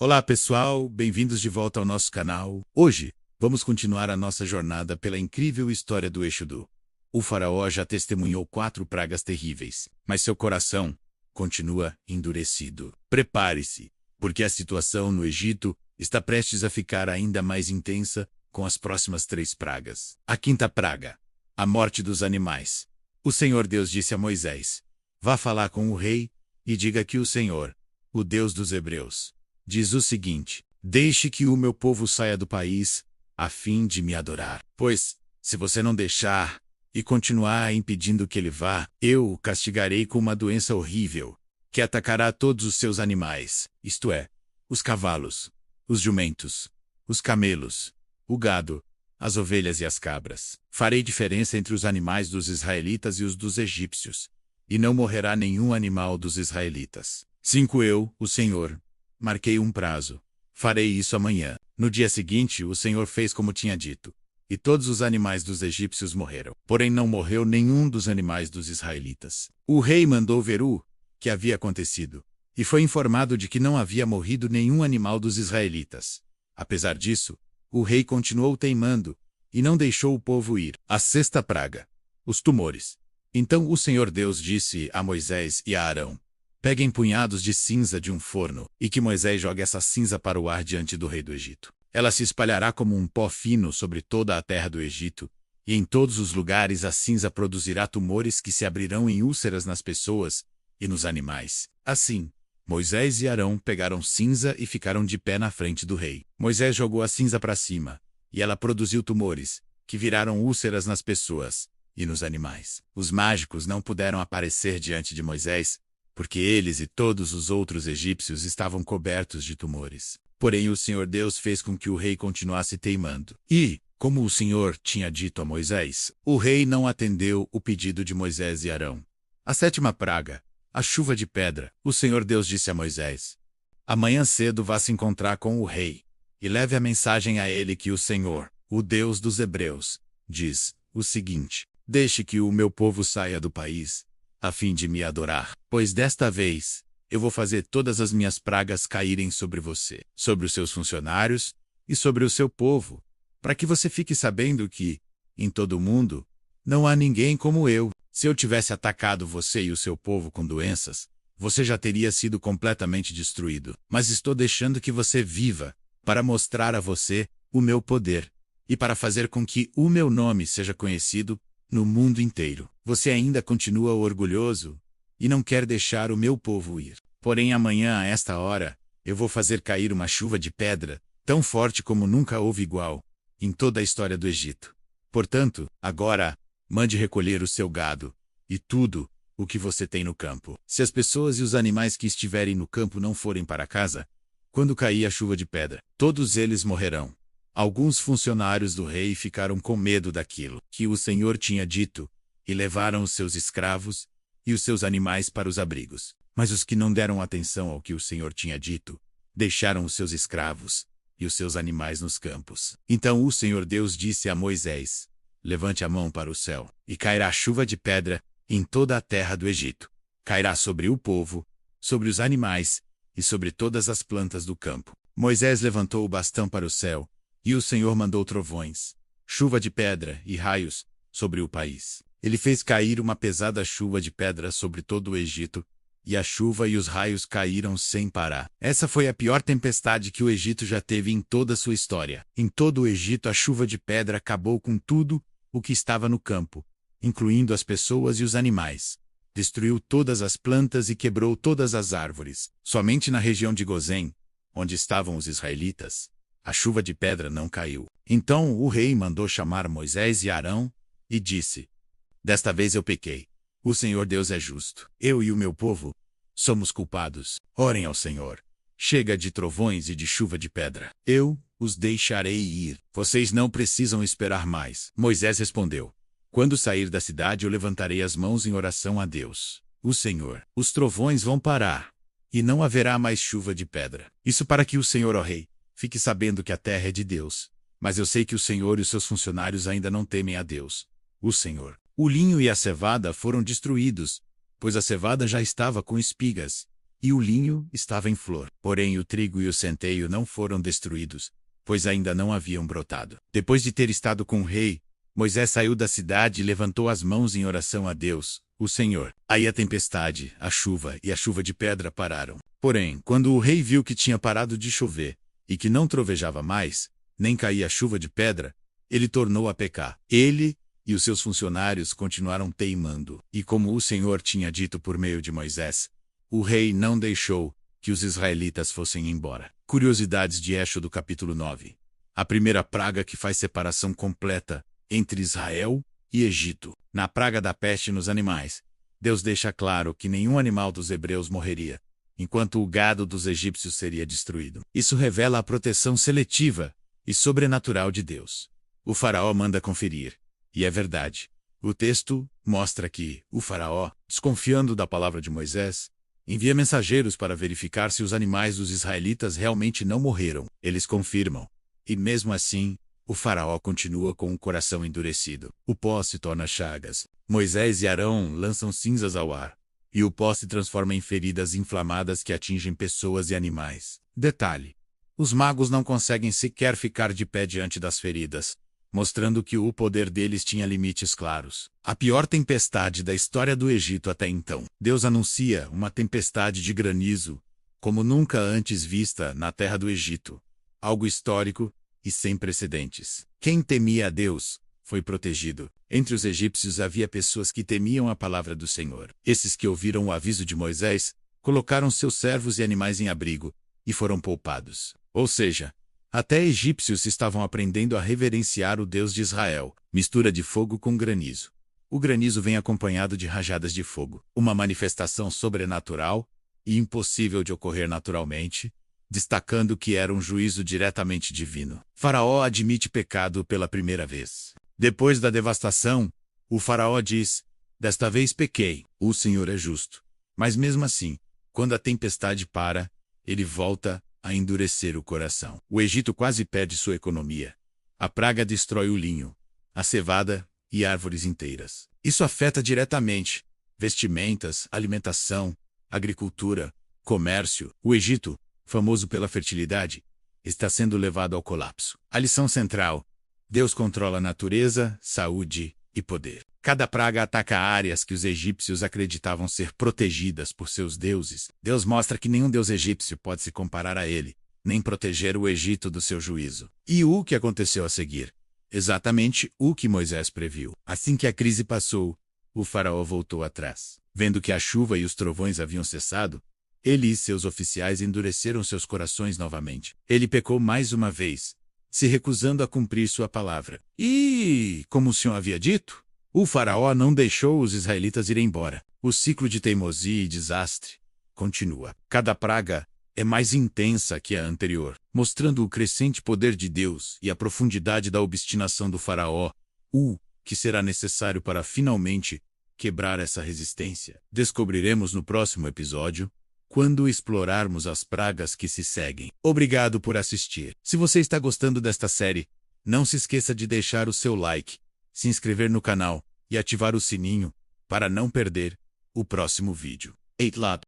Olá pessoal, bem-vindos de volta ao nosso canal. Hoje, vamos continuar a nossa jornada pela incrível história do Exudo. O faraó já testemunhou 4 pragas terríveis, mas seu coração continua endurecido. Prepare-se, porque a situação no Egito está prestes a ficar ainda mais intensa com as próximas 3 pragas. A 5ª praga, a morte dos animais. O Senhor Deus disse a Moisés: vá falar com o rei e diga que o Senhor, o Deus dos Hebreus, diz o seguinte: deixe que o meu povo saia do país, a fim de me adorar. Pois, se você não deixar e continuar impedindo que ele vá, eu o castigarei com uma doença horrível, que atacará todos os seus animais, isto é, os cavalos, os jumentos, os camelos, o gado, as ovelhas e as cabras. Farei diferença entre os animais dos israelitas e os dos egípcios, e não morrerá nenhum animal dos israelitas. 5 Eu, o Senhor, marquei um prazo. Farei isso amanhã. No dia seguinte, o Senhor fez como tinha dito, e todos os animais dos egípcios morreram. Porém não morreu nenhum dos animais dos israelitas. O rei mandou ver o que havia acontecido, e foi informado de que não havia morrido nenhum animal dos israelitas. Apesar disso, o rei continuou teimando, e não deixou o povo ir. A 6ª praga, os tumores. Então o Senhor Deus disse a Moisés e a Arão: peguem punhados de cinza de um forno, e que Moisés jogue essa cinza para o ar diante do rei do Egito. Ela se espalhará como um pó fino sobre toda a terra do Egito, e em todos os lugares a cinza produzirá tumores que se abrirão em úlceras nas pessoas e nos animais. Assim, Moisés e Arão pegaram cinza e ficaram de pé na frente do rei. Moisés jogou a cinza para cima, e ela produziu tumores, que viraram úlceras nas pessoas e nos animais. Os mágicos não puderam aparecer diante de Moisés, porque eles e todos os outros egípcios estavam cobertos de tumores. Porém o Senhor Deus fez com que o rei continuasse teimando. E, como o Senhor tinha dito a Moisés, o rei não atendeu o pedido de Moisés e Arão. A 7ª praga, a chuva de pedra. O Senhor Deus disse a Moisés: amanhã cedo vá se encontrar com o rei, e leve a mensagem a ele que o Senhor, o Deus dos Hebreus, diz o seguinte: deixe que o meu povo saia do país, a fim de me adorar, pois desta vez eu vou fazer todas as minhas pragas caírem sobre você, sobre os seus funcionários e sobre o seu povo, para que você fique sabendo que, em todo o mundo, não há ninguém como eu. Se eu tivesse atacado você e o seu povo com doenças, você já teria sido completamente destruído. Mas estou deixando que você viva, para mostrar a você o meu poder, e para fazer com que o meu nome seja conhecido no mundo inteiro. Você ainda continua orgulhoso e não quer deixar o meu povo ir. Porém amanhã a esta hora, eu vou fazer cair uma chuva de pedra, tão forte como nunca houve igual, em toda a história do Egito. Portanto, agora, mande recolher o seu gado, e tudo o que você tem no campo. Se as pessoas e os animais que estiverem no campo não forem para casa, quando cair a chuva de pedra, todos eles morrerão. Alguns funcionários do rei ficaram com medo daquilo que o Senhor tinha dito, e levaram os seus escravos e os seus animais para os abrigos. Mas os que não deram atenção ao que o Senhor tinha dito, deixaram os seus escravos e os seus animais nos campos. Então o Senhor Deus disse a Moisés: levante a mão para o céu, e cairá chuva de pedra em toda a terra do Egito. Cairá sobre o povo, sobre os animais e sobre todas as plantas do campo. Moisés levantou o bastão para o céu, e o Senhor mandou trovões, chuva de pedra e raios sobre o país. Ele fez cair uma pesada chuva de pedra sobre todo o Egito, e a chuva e os raios caíram sem parar. Essa foi a pior tempestade que o Egito já teve em toda a sua história. Em todo o Egito a chuva de pedra acabou com tudo o que estava no campo, incluindo as pessoas e os animais. Destruiu todas as plantas e quebrou todas as árvores. Somente na região de Gozém, onde estavam os israelitas, a chuva de pedra não caiu. Então o rei mandou chamar Moisés e Arão, e disse: desta vez eu pequei. O Senhor Deus é justo. Eu e o meu povo somos culpados. Orem ao Senhor. Chega de trovões e de chuva de pedra. Eu os deixarei ir. Vocês não precisam esperar mais. Moisés respondeu: quando sair da cidade eu levantarei as mãos em oração a Deus, o Senhor. Os trovões vão parar, e não haverá mais chuva de pedra. Isso para que o Senhor, ó rei, fique sabendo que a terra é de Deus. Mas eu sei que o Senhor e os seus funcionários ainda não temem a Deus, o Senhor. O linho e a cevada foram destruídos, pois a cevada já estava com espigas, e o linho estava em flor. Porém o trigo e o centeio não foram destruídos, pois ainda não haviam brotado. Depois de ter estado com o rei, Moisés saiu da cidade e levantou as mãos em oração a Deus, o Senhor. Aí a tempestade, a chuva e a chuva de pedra pararam. Porém, quando o rei viu que tinha parado de chover e que não trovejava mais, nem caía chuva de pedra, ele tornou a pecar. Ele e os seus funcionários continuaram teimando. E como o Senhor tinha dito por meio de Moisés, o rei não deixou que os israelitas fossem embora. Curiosidades de Êxodo capítulo 9. A primeira praga que faz separação completa entre Israel e Egito. Na praga da peste nos animais, Deus deixa claro que nenhum animal dos hebreus morreria, enquanto o gado dos egípcios seria destruído. Isso revela a proteção seletiva e sobrenatural de Deus. O faraó manda conferir, e é verdade. O texto mostra que o faraó, desconfiando da palavra de Moisés, envia mensageiros para verificar se os animais dos israelitas realmente não morreram. Eles confirmam, e mesmo assim, o faraó continua com o coração endurecido. O pó se torna chagas. Moisés e Arão lançam cinzas ao ar, e o pó se transforma em feridas inflamadas que atingem pessoas e animais. Detalhe: os magos não conseguem sequer ficar de pé diante das feridas, mostrando que o poder deles tinha limites claros. A pior tempestade da história do Egito até então. Deus anuncia uma tempestade de granizo, como nunca antes vista na terra do Egito. Algo histórico e sem precedentes. Quem temia a Deus foi protegido. Entre os egípcios havia pessoas que temiam a palavra do Senhor. Esses que ouviram o aviso de Moisés, colocaram seus servos e animais em abrigo, e foram poupados. Ou seja, até egípcios estavam aprendendo a reverenciar o Deus de Israel. Mistura de fogo com granizo. O granizo vem acompanhado de rajadas de fogo, uma manifestação sobrenatural e impossível de ocorrer naturalmente, destacando que era um juízo diretamente divino. Faraó admite pecado pela primeira vez. Depois da devastação, o faraó diz: "Desta vez pequei, o Senhor é justo." Mas mesmo assim, quando a tempestade para, ele volta a endurecer o coração. O Egito quase perde sua economia. A praga destrói o linho, a cevada e árvores inteiras. Isso afeta diretamente vestimentas, alimentação, agricultura, comércio. O Egito, famoso pela fertilidade, está sendo levado ao colapso. A lição central: Deus controla a natureza, saúde e poder. Cada praga ataca áreas que os egípcios acreditavam ser protegidas por seus deuses. Deus mostra que nenhum deus egípcio pode se comparar a ele, nem proteger o Egito do seu juízo. E o que aconteceu a seguir? Exatamente o que Moisés previu. Assim que a crise passou, o faraó voltou atrás. Vendo que a chuva e os trovões haviam cessado, ele e seus oficiais endureceram seus corações novamente. Ele pecou mais uma vez, se recusando a cumprir sua palavra. E, como o Senhor havia dito, o faraó não deixou os israelitas ir embora. O ciclo de teimosia e desastre continua. Cada praga é mais intensa que a anterior, mostrando o crescente poder de Deus e a profundidade da obstinação do faraó, o que será necessário para finalmente quebrar essa resistência. Descobriremos no próximo episódio, quando explorarmos as pragas que se seguem. Obrigado por assistir. Se você está gostando desta série, não se esqueça de deixar o seu like, se inscrever no canal e ativar o sininho para não perder o próximo vídeo.